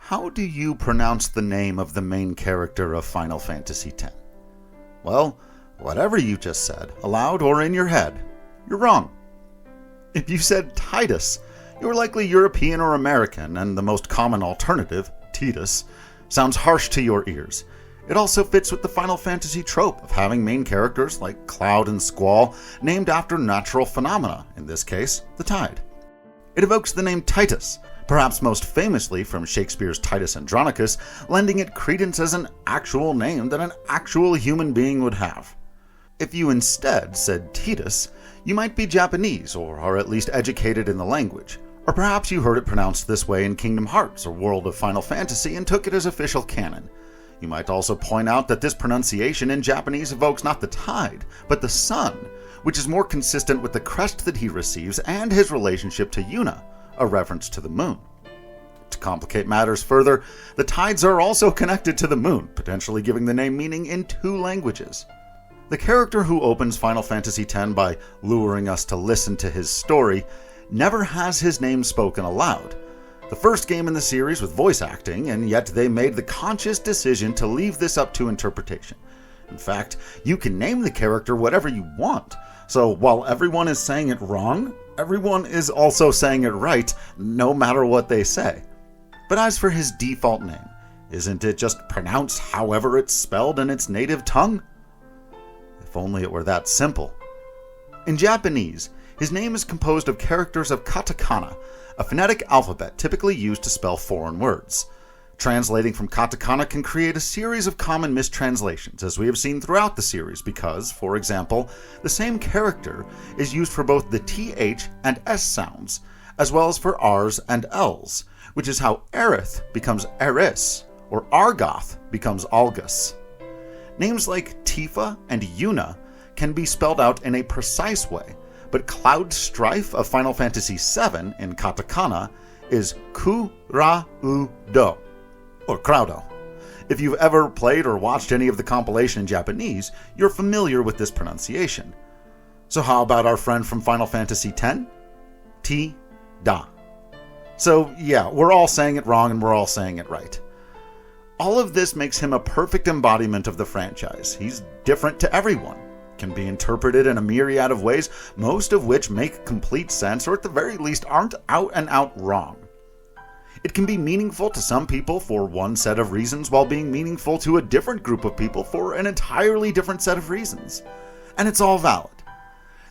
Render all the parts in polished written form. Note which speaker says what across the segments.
Speaker 1: How do you pronounce the name of the main character of Final Fantasy X? Well, whatever you just said, aloud or in your head, you're wrong. If you said Tidus, you're likely European or American, and the most common alternative, Tidus, sounds harsh to your ears. It also fits with the Final Fantasy trope of having main characters like Cloud and Squall named after natural phenomena, in this case, the tide. It evokes the name Titus, perhaps most famously from Shakespeare's Titus Andronicus, lending it credence as an actual name that an actual human being would have. If you instead said Tidus, you might be Japanese or are at least educated in the language, or perhaps you heard it pronounced this way in Kingdom Hearts or World of Final Fantasy and took it as official canon. You might also point out that this pronunciation in Japanese evokes not the tide, but the sun, which is more consistent with the crest that he receives and his relationship to Yuna, a reference to the moon. To complicate matters further, the tides are also connected to the moon, potentially giving the name meaning in 2 languages. The character who opens Final Fantasy X by luring us to listen to his story never has his name spoken aloud. The first game in the series with voice acting, and yet they made the conscious decision to leave this up to interpretation. In fact, you can name the character whatever you want, so while everyone is saying it wrong, everyone is also saying it right, no matter what they say. But as for his default name, isn't it just pronounced however it's spelled in its native tongue? If only it were that simple. In Japanese, his name is composed of characters of katakana, a phonetic alphabet typically used to spell foreign words. Translating from katakana can create a series of common mistranslations, as we have seen throughout the series, because, for example, the same character is used for both the TH and S sounds, as well as for Rs and Ls, which is how Aerith becomes Eris, or Argoth becomes Algus. Names like Tifa and Yuna can be spelled out in a precise way, but Cloud Strife of Final Fantasy VII in katakana is Ku-Ra-U-Do, or Crowdo. If you've ever played or watched any of the compilation in Japanese, you're familiar with this pronunciation. So how about our friend from Final Fantasy X? Ti-Da. So yeah, we're all saying it wrong and we're all saying it right. All of this makes him a perfect embodiment of the franchise. He's different to everyone, can be interpreted in a myriad of ways, most of which make complete sense or at the very least aren't out and out wrong. It can be meaningful to some people for one set of reasons while being meaningful to a different group of people for an entirely different set of reasons. And it's all valid.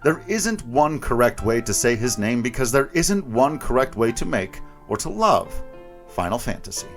Speaker 1: There isn't one correct way to say his name because there isn't one correct way to make or to love Final Fantasy.